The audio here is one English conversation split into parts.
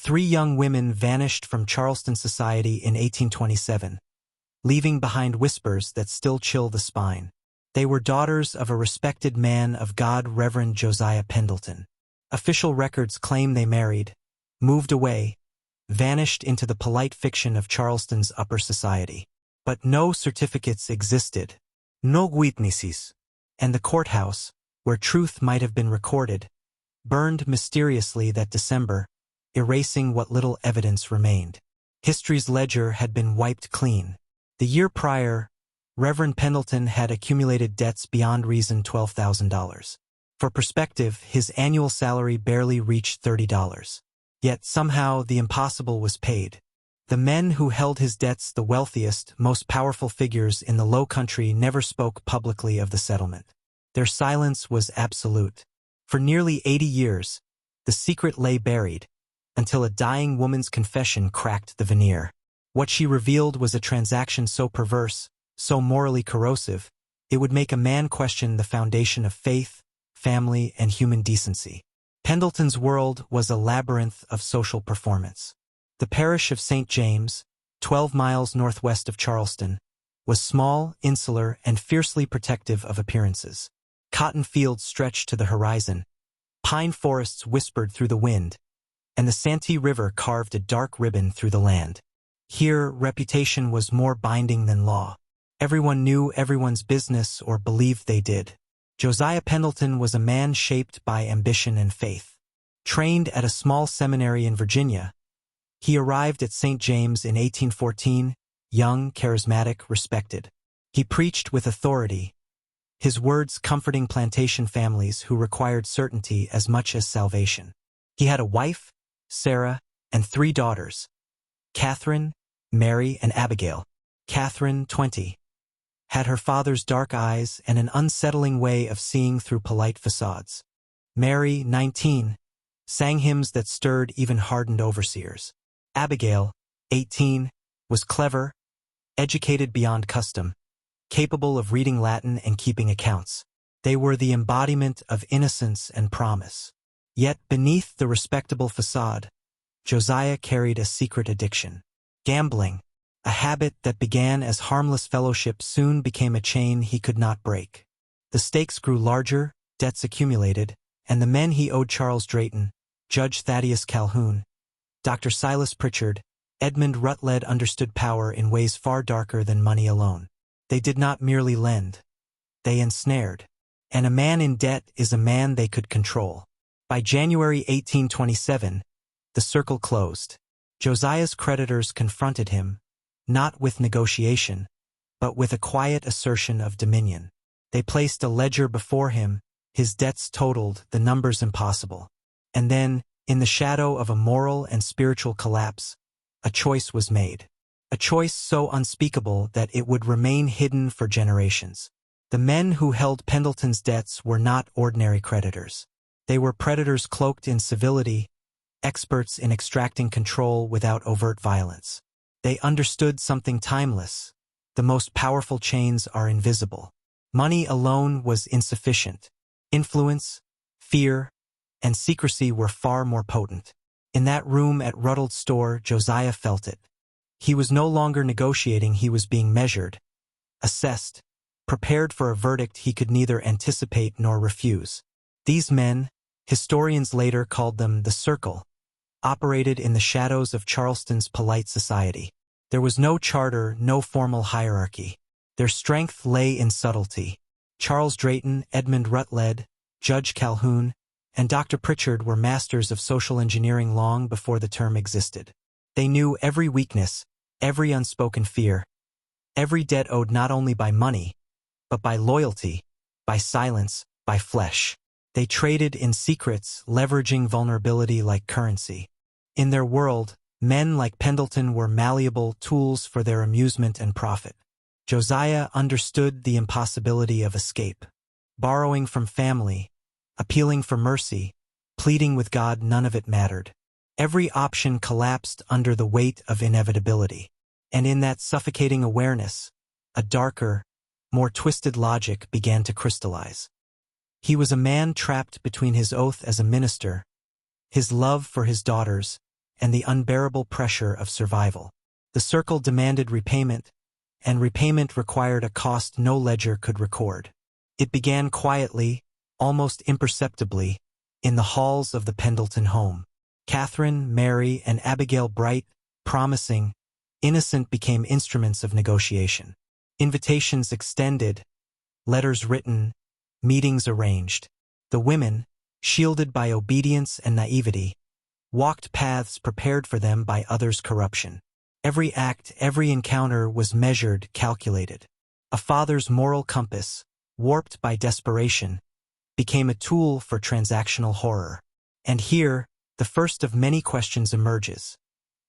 Three young women vanished from Charleston society in 1827, leaving behind whispers that still chill the spine. They were daughters of a respected man of God, Reverend Josiah Pendleton. Official records claim they married, moved away, vanished into the polite fiction of Charleston's upper society. But no certificates existed, no witnesses, and the courthouse, where truth might have been recorded, burned mysteriously that December, erasing what little evidence remained. History's ledger had been wiped clean. The year prior, Reverend Pendleton had accumulated debts beyond reason, $12,000. For perspective, his annual salary barely reached $30. Yet somehow the impossible was paid. The men who held his debts, the wealthiest, most powerful figures in the Low Country, never spoke publicly of the settlement. Their silence was absolute. For nearly 80 years, the secret lay buried, until a dying woman's confession cracked the veneer. What she revealed was a transaction so perverse, so morally corrosive, it would make a man question the foundation of faith, family, and human decency. Pendleton's world was a labyrinth of social performance. The parish of St. James, 12 miles northwest of Charleston, was small, insular, and fiercely protective of appearances. Cotton fields stretched to the horizon, pine forests whispered through the wind, and the Santee River carved a dark ribbon through the land. Here, reputation was more binding than law. Everyone knew everyone's business, or believed they did. Josiah Pendleton was a man shaped by ambition and faith. Trained at a small seminary in Virginia, he arrived at St. James in 1814, young, charismatic, respected. He preached with authority, his words comforting plantation families who required certainty as much as salvation. He had a wife, Sarah, and 3 daughters, Catherine, Mary, and Abigail. Catherine, 20, had her father's dark eyes and an unsettling way of seeing through polite facades. Mary, 19, sang hymns that stirred even hardened overseers. Abigail, 18, was clever, educated beyond custom, capable of reading Latin and keeping accounts. They were the embodiment of innocence and promise. Yet beneath the respectable facade, Josiah carried a secret addiction. Gambling, a habit that began as harmless fellowship, soon became a chain he could not break. The stakes grew larger, debts accumulated, and the men he owed: Charles Drayton, Judge Thaddeus Calhoun, Dr. Silas Pritchard, Edmund Rutledge, understood power in ways far darker than money alone. They did not merely lend, they ensnared. And a man in debt is a man they could control. By January 1827, the circle closed. Josiah's creditors confronted him, not with negotiation, but with a quiet assertion of dominion. They placed a ledger before him, his debts totaled, the numbers impossible. And then, in the shadow of a moral and spiritual collapse, a choice was made. A choice so unspeakable that it would remain hidden for generations. The men who held Pendleton's debts were not ordinary creditors. They were predators cloaked in civility, experts in extracting control without overt violence. They understood something timeless. The most powerful chains are invisible. Money alone was insufficient. Influence, fear, and secrecy were far more potent. In that room at Rutledge's store, Josiah felt it. He was no longer negotiating, he was being measured, assessed, prepared for a verdict he could neither anticipate nor refuse. These men, historians later called them the Circle, operated in the shadows of Charleston's polite society. There was no charter, no formal hierarchy. Their strength lay in subtlety. Charles Drayton, Edmund Rutledge, Judge Calhoun, and Dr. Pritchard were masters of social engineering long before the term existed. They knew every weakness, every unspoken fear, every debt owed not only by money, but by loyalty, by silence, by flesh. They traded in secrets, leveraging vulnerability like currency. In their world, men like Pendleton were malleable tools for their amusement and profit. Josiah understood the impossibility of escape. Borrowing from family, appealing for mercy, pleading with God, none of it mattered. Every option collapsed under the weight of inevitability. And in that suffocating awareness, a darker, more twisted logic began to crystallize. He was a man trapped between his oath as a minister, his love for his daughters, and the unbearable pressure of survival. The circle demanded repayment, and repayment required a cost no ledger could record. It began quietly, almost imperceptibly, in the halls of the Pendleton home. Catherine, Mary, and Abigail Bright, promising, innocent, became instruments of negotiation. Invitations extended, letters written, meetings arranged. The women, shielded by obedience and naivety, walked paths prepared for them by others' corruption. Every act, every encounter was measured, calculated. A father's moral compass, warped by desperation, became a tool for transactional horror. And here, the first of many questions emerges.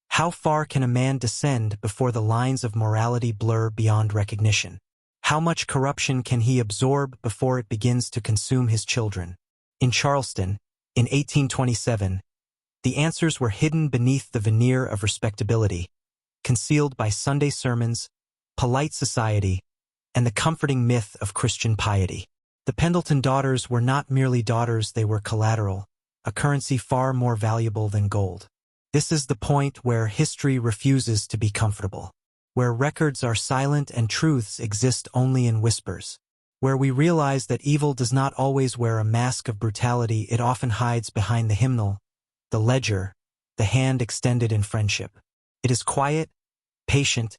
How far can a man descend before the lines of morality blur beyond recognition? How much corruption can he absorb before it begins to consume his children? In Charleston, in 1827, the answers were hidden beneath the veneer of respectability, concealed by Sunday sermons, polite society, and the comforting myth of Christian piety. The Pendleton daughters were not merely daughters, they were collateral, a currency far more valuable than gold. This is the point where history refuses to be comfortable, where records are silent and truths exist only in whispers, where we realize that evil does not always wear a mask of brutality, it often hides behind the hymnal, the ledger, the hand extended in friendship. It is quiet, patient,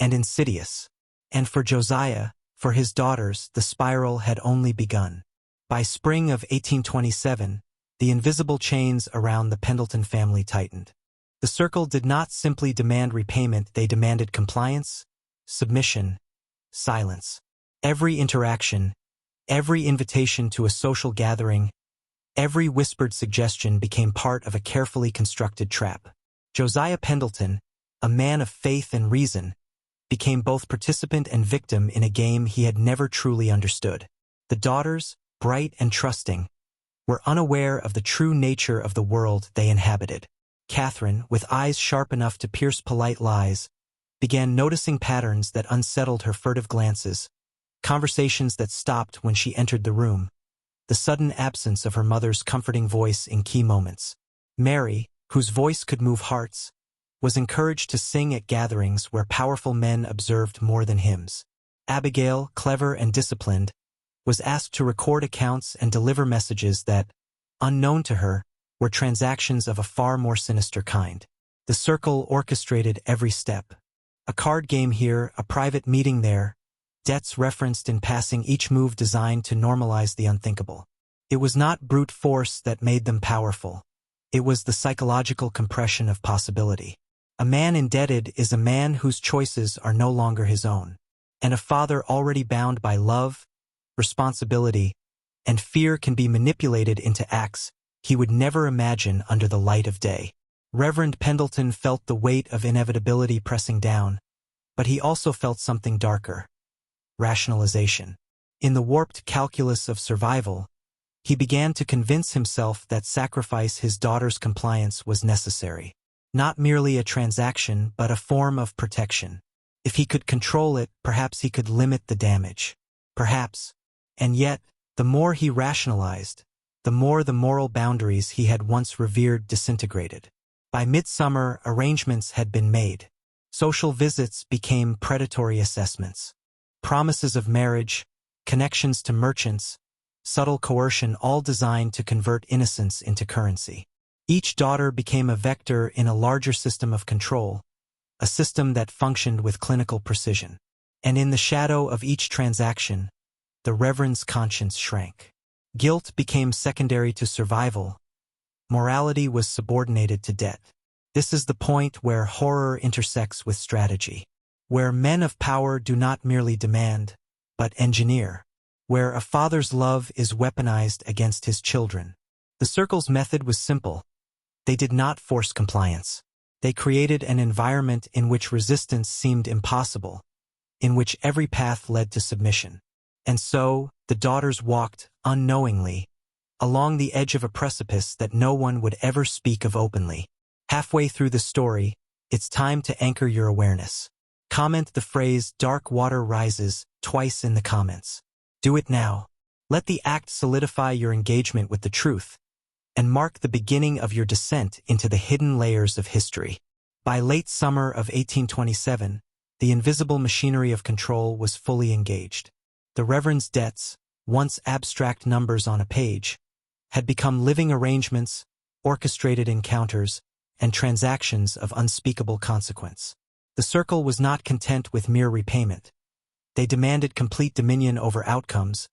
and insidious. And for Josiah, for his daughters, the spiral had only begun. By spring of 1827, the invisible chains around the Pendleton family tightened. The circle did not simply demand repayment, they demanded compliance, submission, silence. Every interaction, every invitation to a social gathering, every whispered suggestion became part of a carefully constructed trap. Josiah Pendleton, a man of faith and reason, became both participant and victim in a game he had never truly understood. The daughters, bright and trusting, were unaware of the true nature of the world they inhabited. Catherine, with eyes sharp enough to pierce polite lies, began noticing patterns that unsettled her, furtive glances, conversations that stopped when she entered the room, the sudden absence of her mother's comforting voice in key moments. Mary, whose voice could move hearts, was encouraged to sing at gatherings where powerful men observed more than hymns. Abigail, clever and disciplined, was asked to record accounts and deliver messages that, unknown to her, were transactions of a far more sinister kind. The circle orchestrated every step. A card game here, a private meeting there, debts referenced in passing, each move designed to normalize the unthinkable. It was not brute force that made them powerful. It was the psychological compression of possibility. A man indebted is a man whose choices are no longer his own, and a father already bound by love, responsibility, and fear can be manipulated into acts he would never imagine under the light of day. Reverend Pendleton felt the weight of inevitability pressing down, but he also felt something darker: rationalization. In the warped calculus of survival, he began to convince himself that sacrifice, his daughter's compliance, was necessary. Not merely a transaction, but a form of protection. If he could control it, perhaps he could limit the damage. Perhaps. And yet, the more he rationalized, the more the moral boundaries he had once revered disintegrated. By midsummer, arrangements had been made. Social visits became predatory assessments. Promises of marriage, connections to merchants, subtle coercion, all designed to convert innocence into currency. Each daughter became a vector in a larger system of control, a system that functioned with clinical precision. And in the shadow of each transaction, the Reverend's conscience shrank. Guilt became secondary to survival. Morality was subordinated to debt. This is the point where horror intersects with strategy, where men of power do not merely demand, but engineer, where a father's love is weaponized against his children. The circle's method was simple. They did not force compliance. They created an environment in which resistance seemed impossible, in which every path led to submission. And so, the daughters walked, unknowingly, along the edge of a precipice that no one would ever speak of openly. Halfway through the story, it's time to anchor your awareness. Comment the phrase "dark water rises" twice in the comments. Do it now. Let the act solidify your engagement with the truth. and mark the beginning of your descent into the hidden layers of history. By late summer of 1827, the invisible machinery of control was fully engaged. The Reverend's debts, once abstract numbers on a page, had become living arrangements, orchestrated encounters, and transactions of unspeakable consequence. The circle was not content with mere repayment. They demanded complete dominion over outcomes,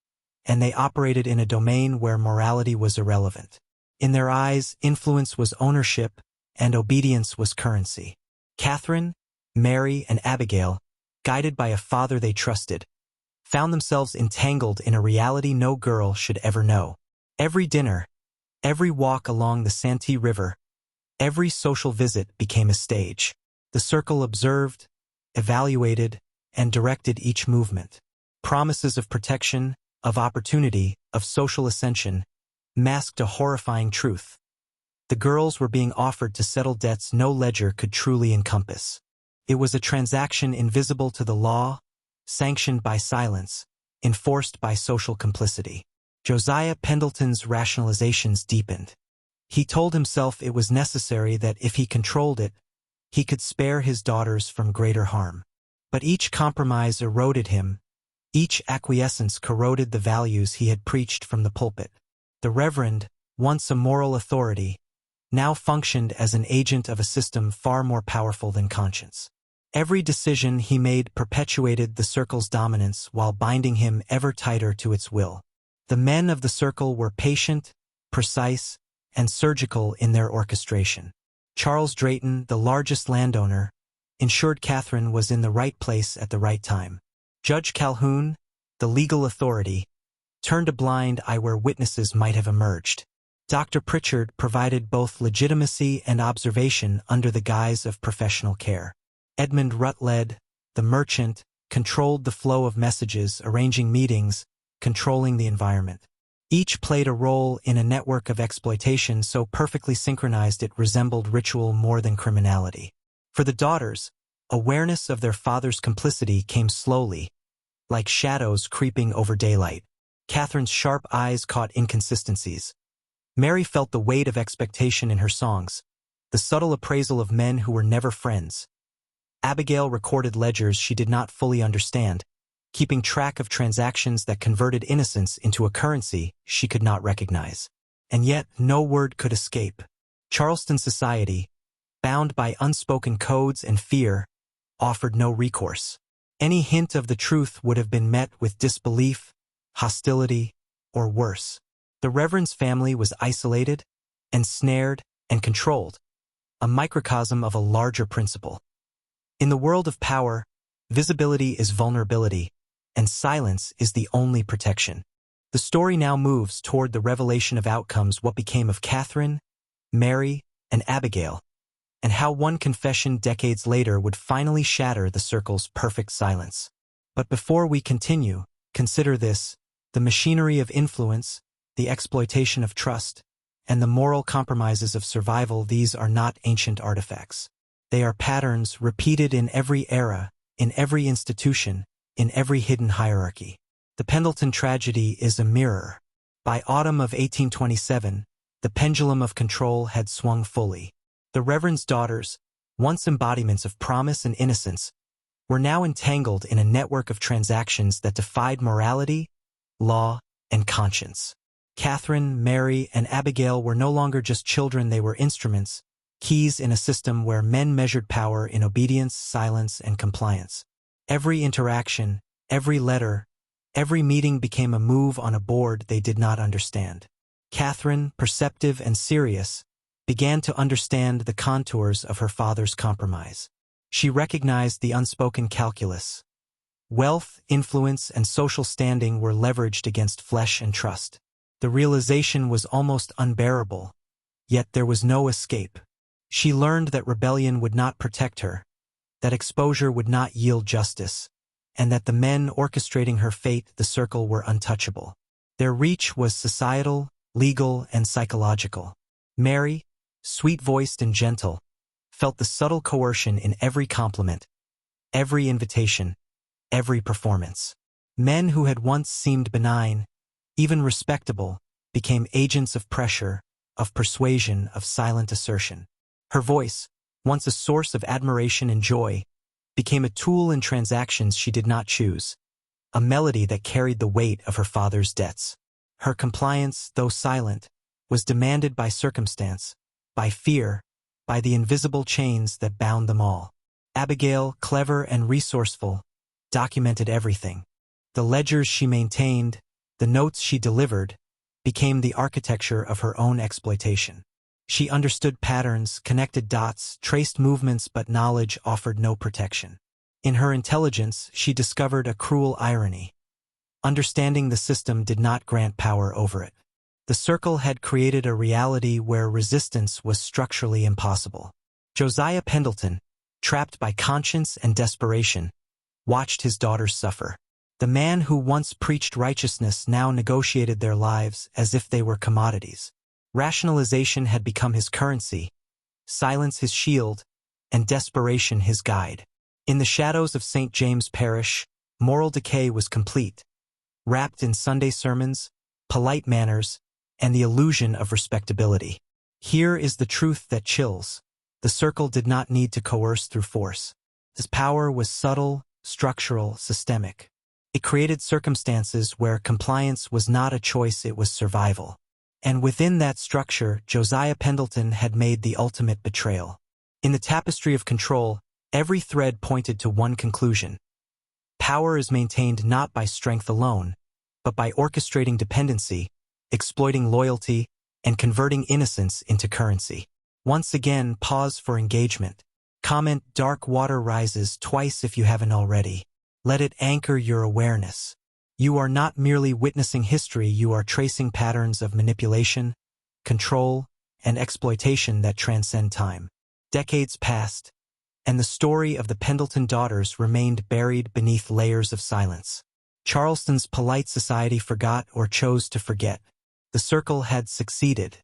and they operated in a domain where morality was irrelevant. In their eyes, influence was ownership, and obedience was currency. Catherine, Mary, and Abigail, guided by a father they trusted, found themselves entangled in a reality no girl should ever know. Every dinner, every walk along the Santee River, every social visit became a stage. The circle observed, evaluated, and directed each movement. Promises of protection, of opportunity, of social ascension, masked a horrifying truth. The girls were being offered to settle debts no ledger could truly encompass. It was a transaction invisible to the law, sanctioned by silence, enforced by social complicity. Josiah Pendleton's rationalizations deepened. He told himself it was necessary that if he controlled it, he could spare his daughters from greater harm. But each compromise eroded him, each acquiescence corroded the values he had preached from the pulpit. The Reverend, once a moral authority, now functioned as an agent of a system far more powerful than conscience. Every decision he made perpetuated the circle's dominance while binding him ever tighter to its will. The men of the circle were patient, precise, and surgical in their orchestration. Charles Drayton, the largest landowner, ensured Catherine was in the right place at the right time. Judge Calhoun, the legal authority, turned a blind eye where witnesses might have emerged. Dr. Pritchard provided both legitimacy and observation under the guise of professional care. Edmund Rutledge, the merchant, controlled the flow of messages, arranging meetings, controlling the environment. Each played a role in a network of exploitation so perfectly synchronized it resembled ritual more than criminality. For the daughters, awareness of their father's complicity came slowly, like shadows creeping over daylight. Catherine's sharp eyes caught inconsistencies. Mary felt the weight of expectation in her songs, the subtle appraisal of men who were never friends. Abigail recorded ledgers she did not fully understand, keeping track of transactions that converted innocence into a currency she could not recognize. And yet, no word could escape. Charleston society, bound by unspoken codes and fear, offered no recourse. Any hint of the truth would have been met with disbelief, hostility, or worse. The Reverend's family was isolated, ensnared, and controlled, a microcosm of a larger principle. In the world of power, visibility is vulnerability, and silence is the only protection. The story now moves toward the revelation of outcomes, what became of Catherine, Mary, and Abigail, and how one confession decades later would finally shatter the circle's perfect silence. But before we continue, consider this: the machinery of influence, the exploitation of trust, and the moral compromises of survival, these are not ancient artifacts. They are patterns repeated in every era, in every institution, in every hidden hierarchy. The Pendleton tragedy is a mirror. By autumn of 1827, the pendulum of control had swung fully. The Reverend's daughters, once embodiments of promise and innocence, were now entangled in a network of transactions that defied morality, law, and conscience. Catherine, Mary, and Abigail were no longer just children, they were instruments, keys in a system where men measured power in obedience, silence, and compliance. Every interaction, every letter, every meeting became a move on a board they did not understand. Catherine, perceptive and serious, began to understand the contours of her father's compromise. She recognized the unspoken calculus. Wealth, influence, and social standing were leveraged against flesh and trust. The realization was almost unbearable, yet there was no escape. She learned that rebellion would not protect her, that exposure would not yield justice, and that the men orchestrating her fate, the circle, were untouchable. Their reach was societal, legal, and psychological. Mary, sweet-voiced and gentle, felt the subtle coercion in every compliment, every invitation, every performance. Men who had once seemed benign, even respectable, became agents of pressure, of persuasion, of silent assertion. Her voice, once a source of admiration and joy, became a tool in transactions she did not choose, a melody that carried the weight of her father's debts. Her compliance, though silent, was demanded by circumstance, by fear, by the invisible chains that bound them all. Abigail, clever and resourceful, documented everything. The ledgers she maintained, the notes she delivered, became the architecture of her own exploitation. She understood patterns, connected dots, traced movements, but knowledge offered no protection. In her intelligence, she discovered a cruel irony. Understanding the system did not grant power over it. The circle had created a reality where resistance was structurally impossible. Josiah Pendleton, trapped by conscience and desperation, watched his daughters suffer. The man who once preached righteousness now negotiated their lives as if they were commodities. Rationalization had become his currency, silence his shield, and desperation his guide. In the shadows of St. James Parish, moral decay was complete, wrapped in Sunday sermons, polite manners, and the illusion of respectability. Here is the truth that chills. The circle did not need to coerce through force. Its power was subtle, structural, systemic. It created circumstances where compliance was not a choice, it was survival. And within that structure, Josiah Pendleton had made the ultimate betrayal. In the tapestry of control, every thread pointed to one conclusion. Power is maintained not by strength alone, but by orchestrating dependency, exploiting loyalty, and converting innocence into currency. Once again, pause for engagement. Comment "Dark water rises" twice if you haven't already. Let it anchor your awareness. You are not merely witnessing history, you are tracing patterns of manipulation, control, and exploitation that transcend time. Decades passed, and the story of the Pendleton daughters remained buried beneath layers of silence. Charleston's polite society forgot or chose to forget. The circle had succeeded.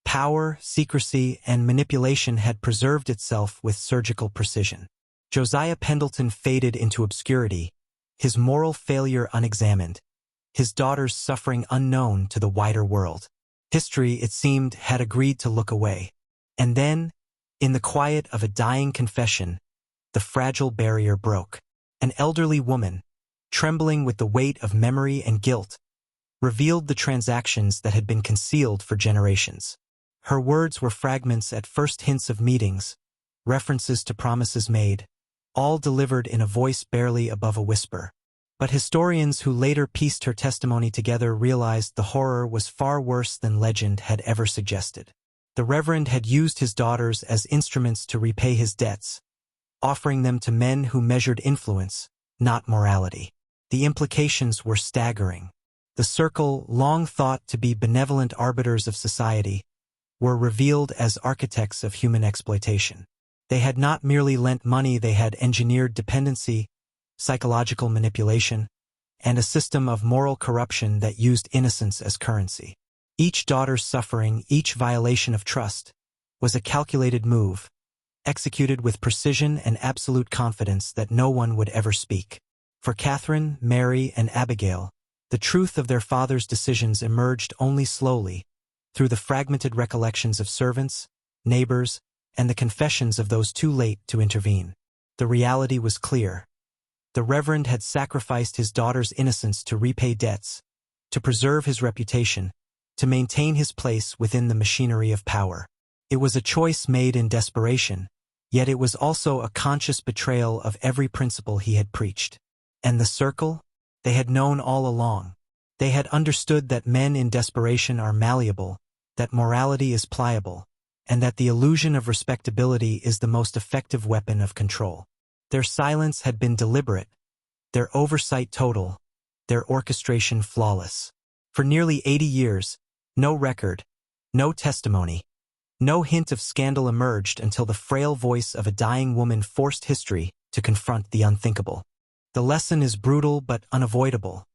Power, secrecy, and manipulation had preserved itself with surgical precision. Josiah Pendleton faded into obscurity, his moral failure unexamined, his daughters' suffering unknown to the wider world. History, it seemed, had agreed to look away. And then, in the quiet of a dying confession, the fragile barrier broke. An elderly woman, trembling with the weight of memory and guilt, revealed the transactions that had been concealed for generations. Her words were fragments, at first hints of meetings, references to promises made, all delivered in a voice barely above a whisper. But historians who later pieced her testimony together realized the horror was far worse than legend had ever suggested. The Reverend had used his daughters as instruments to repay his debts, offering them to men who measured influence, not morality. The implications were staggering. The circle, long thought to be benevolent arbiters of society, were revealed as architects of human exploitation. They had not merely lent money, they had engineered dependency, psychological manipulation, and a system of moral corruption that used innocence as currency. Each daughter's suffering, each violation of trust, was a calculated move, executed with precision and absolute confidence that no one would ever speak. For Catherine, Mary, and Abigail, the truth of their father's decisions emerged only slowly, through the fragmented recollections of servants, neighbors, and the confessions of those too late to intervene. The reality was clear. The Reverend had sacrificed his daughter's innocence to repay debts, to preserve his reputation, to maintain his place within the machinery of power. It was a choice made in desperation, yet it was also a conscious betrayal of every principle he had preached. And the circle? They had known all along. They had understood that men in desperation are malleable, that morality is pliable, and that the illusion of respectability is the most effective weapon of control. Their silence had been deliberate, their oversight total, their orchestration flawless. For nearly 80 years, no record, no testimony, no hint of scandal emerged until the frail voice of a dying woman forced history to confront the unthinkable. The lesson is brutal but unavoidable.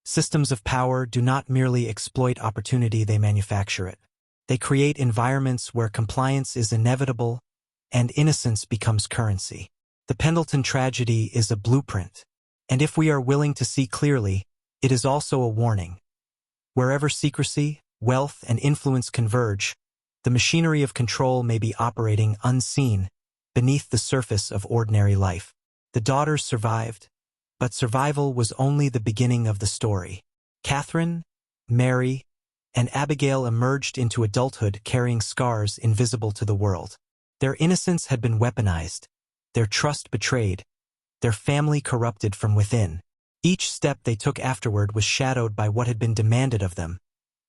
Systems of power do not merely exploit opportunity, they manufacture it. They create environments where compliance is inevitable and innocence becomes currency. The Pendleton tragedy is a blueprint, and if we are willing to see clearly, it is also a warning. Wherever secrecy, wealth, and influence converge, The machinery of control may be operating unseen beneath the surface of ordinary life. The daughters survived, but survival was only the beginning of the story. Catherine, Mary, and Abigail emerged into adulthood carrying scars invisible to the world. Their innocence had been weaponized, their trust betrayed, their family corrupted from within. Each step they took afterward was shadowed by what had been demanded of them,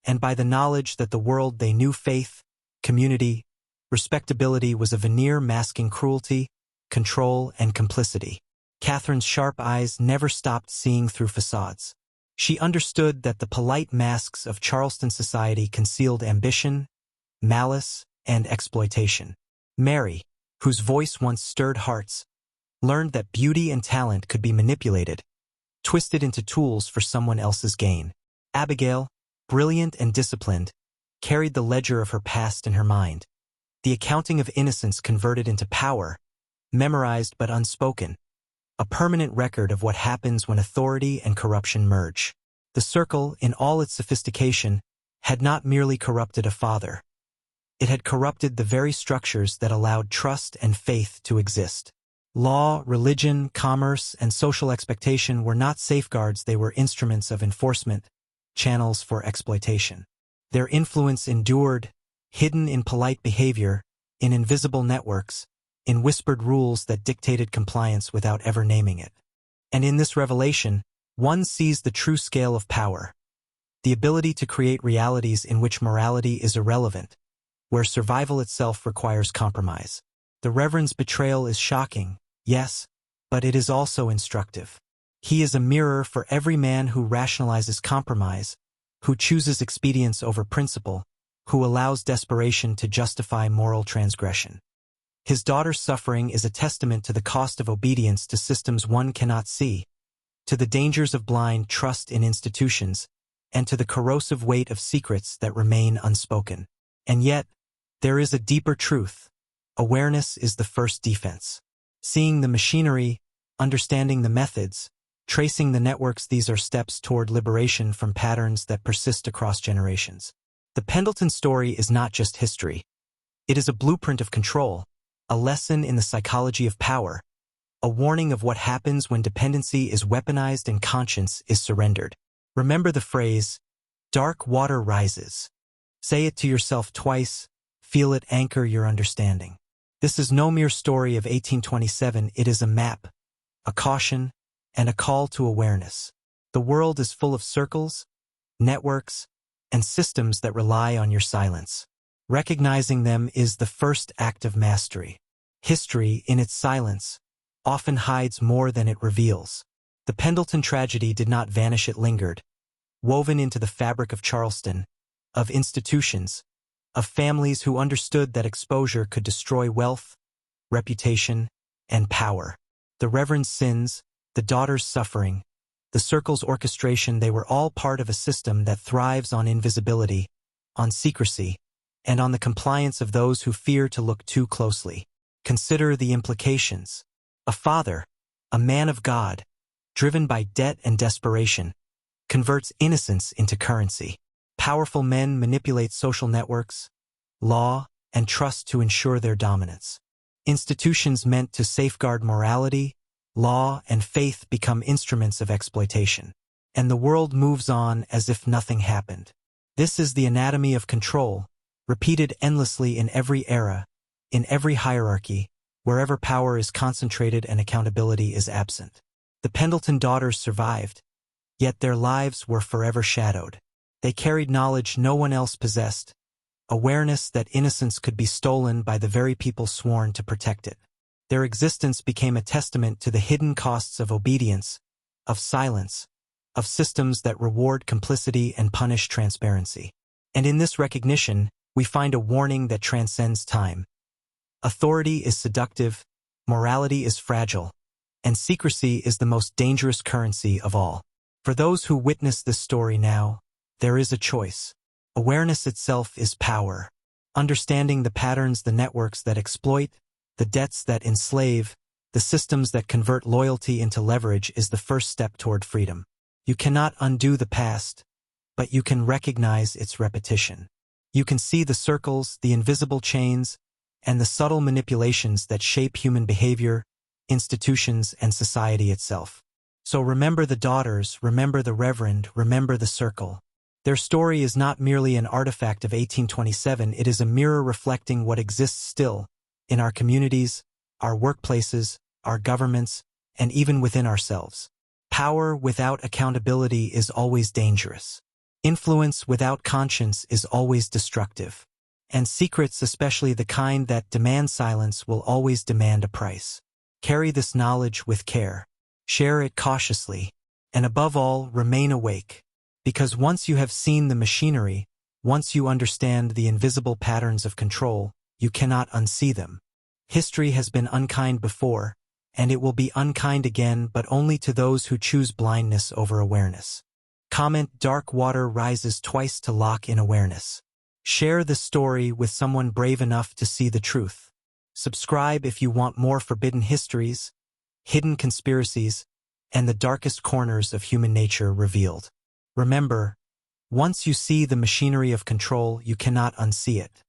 and by the knowledge that the world they knew, faith, community, respectability, was a veneer masking cruelty, control, and complicity. Catherine's sharp eyes never stopped seeing through facades. She understood that the polite masks of Charleston society concealed ambition, malice, and exploitation. Mary, whose voice once stirred hearts, learned that beauty and talent could be manipulated, twisted into tools for someone else's gain. Abigail, brilliant and disciplined, carried the ledger of her past in her mind, the accounting of innocence converted into power, memorized but unspoken, a permanent record of what happens when authority and corruption merge. The circle, in all its sophistication, had not merely corrupted a father. It had corrupted the very structures that allowed trust and faith to exist. Law, religion, commerce, and social expectation were not safeguards, they were instruments of enforcement, channels for exploitation. Their influence endured, hidden in polite behavior, in invisible networks, in whispered rules that dictated compliance without ever naming it. And in this revelation, one sees the true scale of power, the ability to create realities in which morality is irrelevant, where survival itself requires compromise. The Reverend's betrayal is shocking, yes, but it is also instructive. He is a mirror for every man who rationalizes compromise, who chooses expedience over principle, who allows desperation to justify moral transgression. His daughter's suffering is a testament to the cost of obedience to systems one cannot see, to the dangers of blind trust in institutions, and to the corrosive weight of secrets that remain unspoken. And yet, there is a deeper truth. Awareness is the first defense. Seeing the machinery, understanding the methods, tracing the networks, these are steps toward liberation from patterns that persist across generations. The Pendleton story is not just history. It is a blueprint of control, a lesson in the psychology of power, a warning of what happens when dependency is weaponized and conscience is surrendered. Remember the phrase, "Dark water rises." Say it to yourself twice, feel it anchor your understanding. This is no mere story of 1827, it is a map, a caution, and a call to awareness. The world is full of circles, networks, and systems that rely on your silence. Recognizing them is the first act of mastery. History, in its silence, often hides more than it reveals. The Pendleton tragedy did not vanish, it lingered, woven into the fabric of Charleston, of institutions, of families who understood that exposure could destroy wealth, reputation, and power. The Reverend's sins, the daughter's suffering, the circle's orchestration, they were all part of a system that thrives on invisibility, on secrecy, and on the compliance of those who fear to look too closely. Consider the implications. A father, a man of God, driven by debt and desperation, converts innocence into currency. Powerful men manipulate social networks, law, and trust to ensure their dominance. Institutions meant to safeguard morality, law, and faith become instruments of exploitation. And the world moves on as if nothing happened. This is the anatomy of control, repeated endlessly in every era, in every hierarchy, wherever power is concentrated and accountability is absent. The Pendleton daughters survived, yet their lives were forever shadowed. They carried knowledge no one else possessed, awareness that innocence could be stolen by the very people sworn to protect it. Their existence became a testament to the hidden costs of obedience, of silence, of systems that reward complicity and punish transparency. And in this recognition, we find a warning that transcends time. Authority is seductive, morality is fragile, and secrecy is the most dangerous currency of all. For those who witness this story now, there is a choice. Awareness itself is power. Understanding the patterns, the networks that exploit, the debts that enslave, the systems that convert loyalty into leverage is the first step toward freedom. You cannot undo the past, but you can recognize its repetition. You can see the circles, the invisible chains, and the subtle manipulations that shape human behavior, institutions, and society itself. So remember the daughters, remember the Reverend, remember the circle. Their story is not merely an artifact of 1827, it is a mirror reflecting what exists still in our communities, our workplaces, our governments, and even within ourselves. Power without accountability is always dangerous. Influence without conscience is always destructive. And secrets, especially the kind that demand silence, will always demand a price. Carry this knowledge with care. Share it cautiously. And above all, remain awake. Because once you have seen the machinery, once you understand the invisible patterns of control, you cannot unsee them. History has been unkind before, and it will be unkind again, but only to those who choose blindness over awareness. Comment: dark water rises twice to lock in awareness. Share the story with someone brave enough to see the truth. Subscribe if you want more forbidden histories, hidden conspiracies, and the darkest corners of human nature revealed. Remember, once you see the machinery of control, you cannot unsee it.